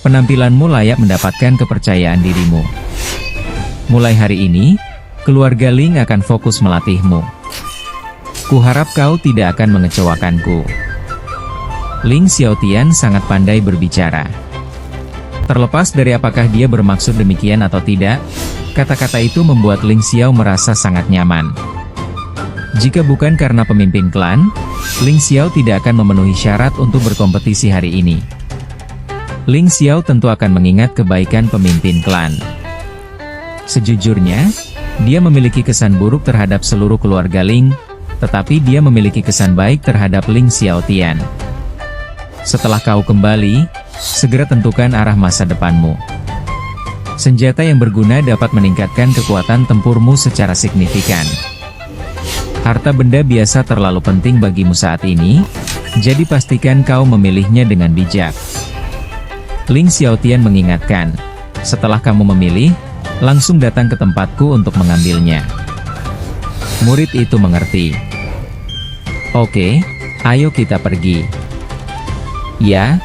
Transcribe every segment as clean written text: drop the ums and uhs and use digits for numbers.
Penampilanmu layak mendapatkan kepercayaan dirimu. Mulai hari ini, keluarga Ling akan fokus melatihmu. Kuharap kau tidak akan mengecewakanku. Ling Xiaotian sangat pandai berbicara. Terlepas dari apakah dia bermaksud demikian atau tidak, kata-kata itu membuat Ling Xiao merasa sangat nyaman. Jika bukan karena pemimpin klan, Ling Xiao tidak akan memenuhi syarat untuk berkompetisi hari ini. Ling Xiao tentu akan mengingat kebaikan pemimpin klan. Sejujurnya, dia memiliki kesan buruk terhadap seluruh keluarga Ling, tetapi dia memiliki kesan baik terhadap Ling Xiaotian. Setelah kau kembali, segera tentukan arah masa depanmu. Senjata yang berguna dapat meningkatkan kekuatan tempurmu secara signifikan. Harta benda biasa terlalu penting bagimu saat ini, jadi pastikan kau memilihnya dengan bijak. Ling Xiaotian mengingatkan, setelah kamu memilih, langsung datang ke tempatku untuk mengambilnya. Murid itu mengerti. Oke, ayo kita pergi. Ya.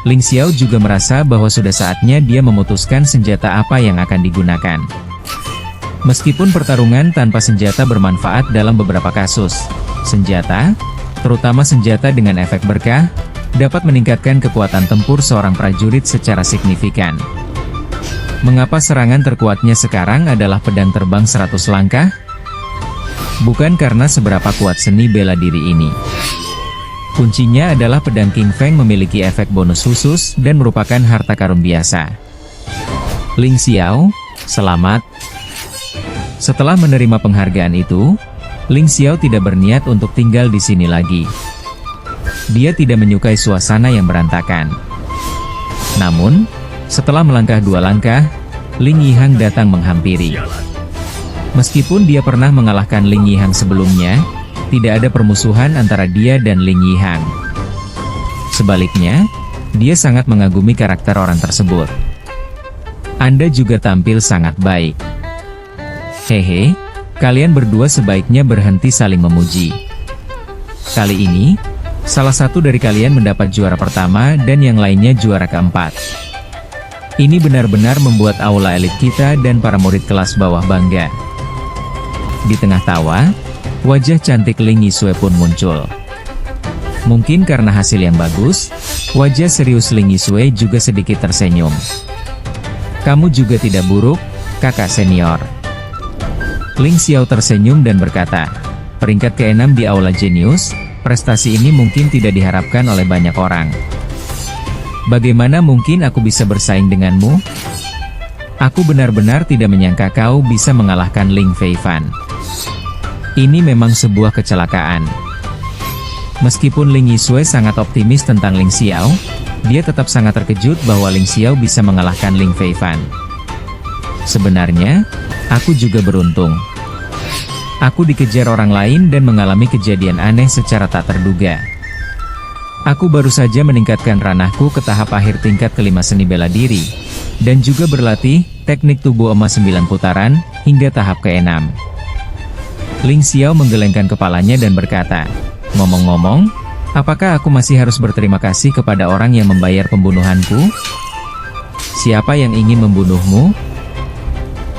Ling Xiao juga merasa bahwa sudah saatnya dia memutuskan senjata apa yang akan digunakan. Meskipun pertarungan tanpa senjata bermanfaat dalam beberapa kasus, senjata, terutama senjata dengan efek berkah, dapat meningkatkan kekuatan tempur seorang prajurit secara signifikan. Mengapa serangan terkuatnya sekarang adalah pedang terbang 100 langkah? Bukan karena seberapa kuat seni bela diri ini. Kuncinya adalah pedang King Feng memiliki efek bonus khusus dan merupakan harta karun biasa. Ling Xiao, selamat. Setelah menerima penghargaan itu, Ling Xiao tidak berniat untuk tinggal di sini lagi. Dia tidak menyukai suasana yang berantakan. Namun, setelah melangkah 2 langkah, Ling Yihang datang menghampiri. Meskipun dia pernah mengalahkan Ling Yihang sebelumnya, tidak ada permusuhan antara dia dan Ling Yihang. Sebaliknya, dia sangat mengagumi karakter orang tersebut. Anda juga tampil sangat baik. Hehe, kalian berdua sebaiknya berhenti saling memuji. Kali ini, salah satu dari kalian mendapat juara pertama dan yang lainnya juara keempat. Ini benar-benar membuat aula elit kita dan para murid kelas bawah bangga. Di tengah tawa, wajah cantik Ling Yisue pun muncul. Mungkin karena hasil yang bagus, wajah serius Ling Yisue juga sedikit tersenyum. Kamu juga tidak buruk, kakak senior. Ling Xiao tersenyum dan berkata, peringkat ke-6 di aula jenius, prestasi ini mungkin tidak diharapkan oleh banyak orang. Bagaimana mungkin aku bisa bersaing denganmu? Aku benar-benar tidak menyangka kau bisa mengalahkan Ling Feifan. Ini memang sebuah kecelakaan. Meskipun Ling Yisue sangat optimis tentang Ling Xiao, dia tetap sangat terkejut bahwa Ling Xiao bisa mengalahkan Ling Feifan. Sebenarnya, aku juga beruntung. Aku dikejar orang lain dan mengalami kejadian aneh secara tak terduga. Aku baru saja meningkatkan ranahku ke tahap akhir tingkat ke-5 seni bela diri, dan juga berlatih teknik tubuh emas 9 putaran, hingga tahap ke-6. Ling Xiao menggelengkan kepalanya dan berkata, ngomong-ngomong, apakah aku masih harus berterima kasih kepada orang yang membayar pembunuhanku? Siapa yang ingin membunuhmu?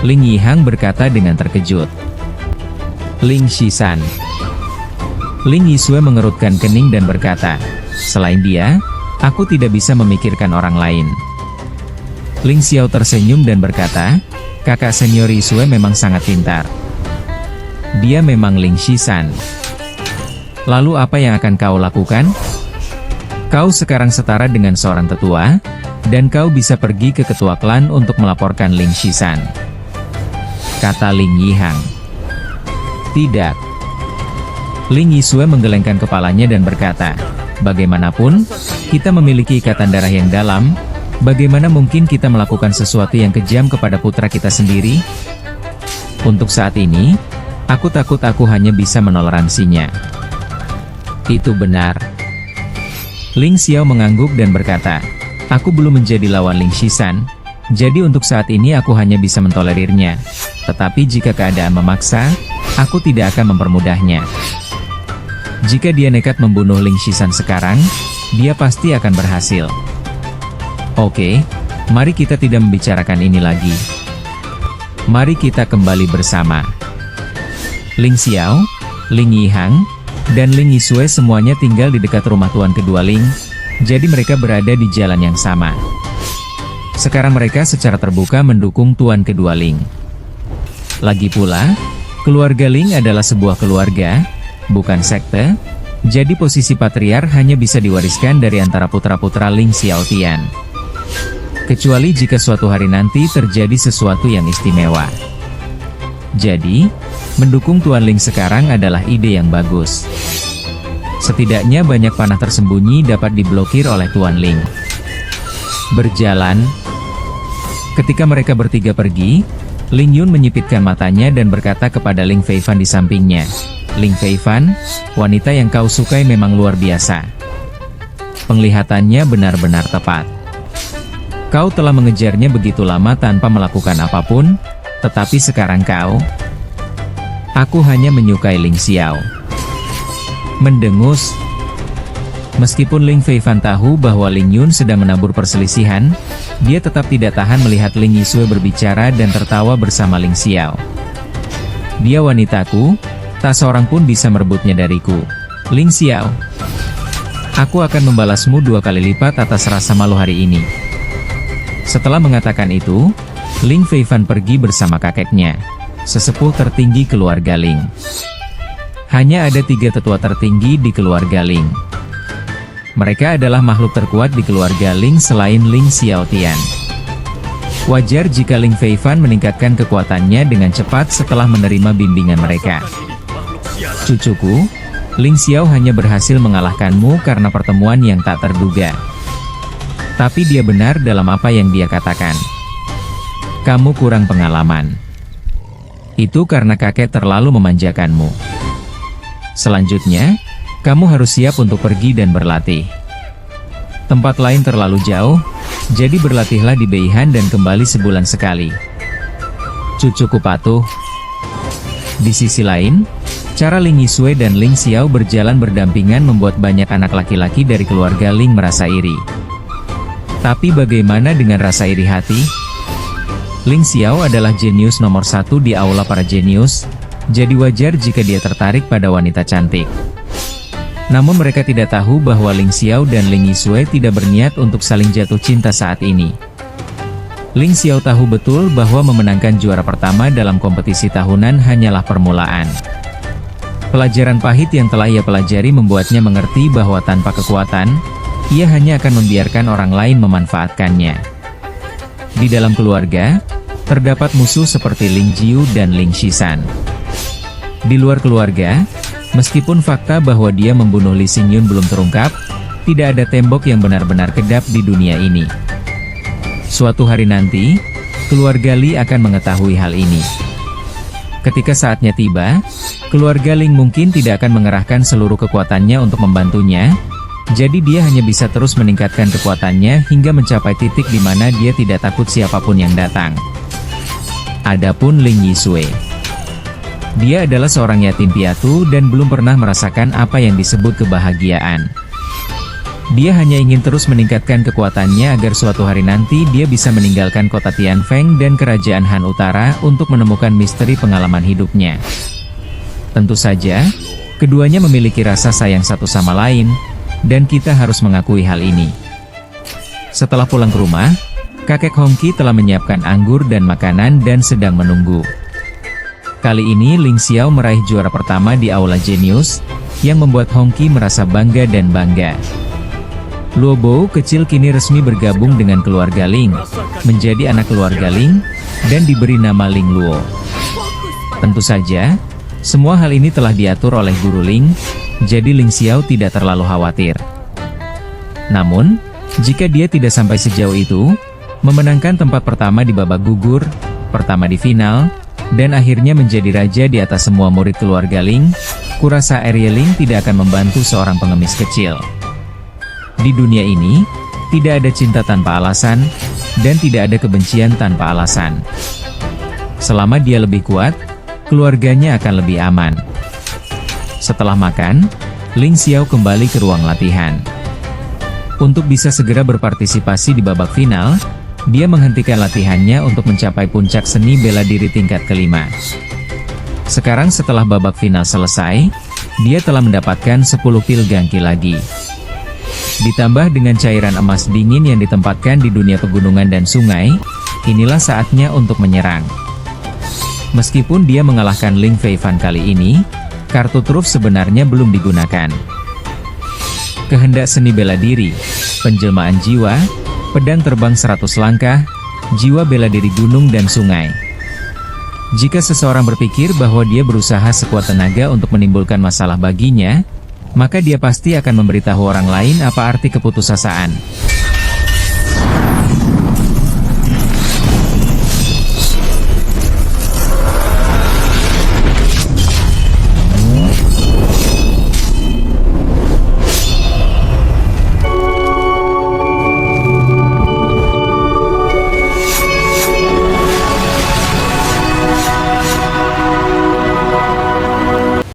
Ling Yihang berkata dengan terkejut. Ling Shisan. Ling Yisue mengerutkan kening dan berkata, selain dia, aku tidak bisa memikirkan orang lain. Ling Xiao tersenyum dan berkata, kakak senior Yisue memang sangat pintar. Dia memang Ling Shisan. Lalu apa yang akan kau lakukan? Kau sekarang setara dengan seorang tetua, dan kau bisa pergi ke ketua klan untuk melaporkan Ling Shisan. Kata Ling Yihang. Tidak. Ling Yisue menggelengkan kepalanya dan berkata, bagaimanapun, kita memiliki ikatan darah yang dalam, bagaimana mungkin kita melakukan sesuatu yang kejam kepada putra kita sendiri? Untuk saat ini, aku takut aku hanya bisa menoleransinya. Itu benar. Ling Xiao mengangguk dan berkata, aku belum menjadi lawan Ling Shisan, jadi untuk saat ini aku hanya bisa mentolerirnya. Tetapi jika keadaan memaksa, aku tidak akan mempermudahnya. Jika dia nekat membunuh Ling Shisan sekarang, dia pasti akan berhasil. Oke, mari kita tidak membicarakan ini lagi. Mari kita kembali bersama. Ling Xiao, Ling Yihang, dan Ling Yisue semuanya tinggal di dekat rumah tuan kedua Ling, jadi mereka berada di jalan yang sama. Sekarang mereka secara terbuka mendukung tuan kedua Ling. Lagi pula, keluarga Ling adalah sebuah keluarga, bukan sekte, jadi posisi patriark hanya bisa diwariskan dari antara putra-putra Ling Xiaotian. Kecuali jika suatu hari nanti terjadi sesuatu yang istimewa. Jadi, mendukung Tuan Ling sekarang adalah ide yang bagus. Setidaknya banyak panah tersembunyi dapat diblokir oleh Tuan Ling. Berjalan. Ketika mereka bertiga pergi, Ling Yun menyipitkan matanya dan berkata kepada Ling Feifan di sampingnya, "Ling Feifan, wanita yang kau sukai memang luar biasa. Penglihatannya benar-benar tepat. Kau telah mengejarnya begitu lama tanpa melakukan apapun, tetapi sekarang kau..." "Aku hanya menyukai Ling Xiao." Mendengus. Meskipun Ling Feifan tahu bahwa Ling Yun sedang menabur perselisihan, dia tetap tidak tahan melihat Ling Yisue berbicara dan tertawa bersama Ling Xiao. "Dia wanitaku, tak seorang pun bisa merebutnya dariku. Ling Xiao, aku akan membalasmu 2 kali lipat atas rasa malu hari ini." Setelah mengatakan itu, Ling Feifan pergi bersama kakeknya, sesepuh tertinggi keluarga Ling. Hanya ada 3 tetua tertinggi di keluarga Ling. Mereka adalah makhluk terkuat di keluarga Ling selain Ling Xiaotian. Wajar jika Ling Feifan meningkatkan kekuatannya dengan cepat setelah menerima bimbingan mereka. "Cucuku, Ling Xiao hanya berhasil mengalahkanmu karena pertemuan yang tak terduga. Tapi dia benar dalam apa yang dia katakan. Kamu kurang pengalaman. Itu karena kakek terlalu memanjakanmu. Selanjutnya, kamu harus siap untuk pergi dan berlatih. Tempat lain terlalu jauh, jadi berlatihlah di Beihan dan kembali sebulan sekali." "Cucuku patuh." Di sisi lain, cara Ling Yisue dan Ling Xiao berjalan berdampingan membuat banyak anak laki-laki dari keluarga Ling merasa iri. Tapi bagaimana dengan rasa iri hati? Ling Xiao adalah jenius nomor 1 di aula para jenius, jadi wajar jika dia tertarik pada wanita cantik. Namun mereka tidak tahu bahwa Ling Xiao dan Ling Yisue tidak berniat untuk saling jatuh cinta saat ini. Ling Xiao tahu betul bahwa memenangkan juara pertama dalam kompetisi tahunan hanyalah permulaan. Pelajaran pahit yang telah ia pelajari membuatnya mengerti bahwa tanpa kekuatan, ia hanya akan membiarkan orang lain memanfaatkannya. Di dalam keluarga, terdapat musuh seperti Ling Jiu dan Ling Shisan. Di luar keluarga, meskipun fakta bahwa dia membunuh Li Xingyun belum terungkap, tidak ada tembok yang benar-benar kedap di dunia ini. Suatu hari nanti, keluarga Li akan mengetahui hal ini. Ketika saatnya tiba, keluarga Ling mungkin tidak akan mengerahkan seluruh kekuatannya untuk membantunya, jadi dia hanya bisa terus meningkatkan kekuatannya hingga mencapai titik di mana dia tidak takut siapapun yang datang. Adapun Ling Yisue, dia adalah seorang yatim piatu dan belum pernah merasakan apa yang disebut kebahagiaan. Dia hanya ingin terus meningkatkan kekuatannya agar suatu hari nanti dia bisa meninggalkan kota Tianfeng dan kerajaan Han Utara untuk menemukan misteri pengalaman hidupnya. Tentu saja, keduanya memiliki rasa sayang satu sama lain, dan kita harus mengakui hal ini. Setelah pulang ke rumah, kakek Hongqi telah menyiapkan anggur dan makanan dan sedang menunggu. Kali ini Ling Xiao meraih juara pertama di Aula Jenius, yang membuat Hongqi merasa bangga dan bangga. Luo Bo kecil kini resmi bergabung dengan keluarga Ling, menjadi anak keluarga Ling, dan diberi nama Ling Luo. Tentu saja, semua hal ini telah diatur oleh guru Ling, jadi Ling Xiao tidak terlalu khawatir. Namun, jika dia tidak sampai sejauh itu, memenangkan tempat pertama di babak gugur, pertama di final, dan akhirnya menjadi raja di atas semua murid keluarga Ling, kurasa Arya Ling tidak akan membantu seorang pengemis kecil. Di dunia ini, tidak ada cinta tanpa alasan, dan tidak ada kebencian tanpa alasan. Selama dia lebih kuat, keluarganya akan lebih aman. Setelah makan, Ling Xiao kembali ke ruang latihan. Untuk bisa segera berpartisipasi di babak final, dia menghentikan latihannya untuk mencapai puncak seni bela diri tingkat kelima. Sekarang setelah babak final selesai, dia telah mendapatkan 10 pil gangki lagi. Ditambah dengan cairan emas dingin yang ditempatkan di dunia pegunungan dan sungai, inilah saatnya untuk menyerang. Meskipun dia mengalahkan Ling Feifan kali ini, kartu truf sebenarnya belum digunakan. Kehendak seni bela diri, penjelmaan jiwa, pedang terbang 100 langkah, jiwa bela diri gunung dan sungai. Jika seseorang berpikir bahwa dia berusaha sekuat tenaga untuk menimbulkan masalah baginya, maka dia pasti akan memberitahu orang lain apa arti keputusasaan.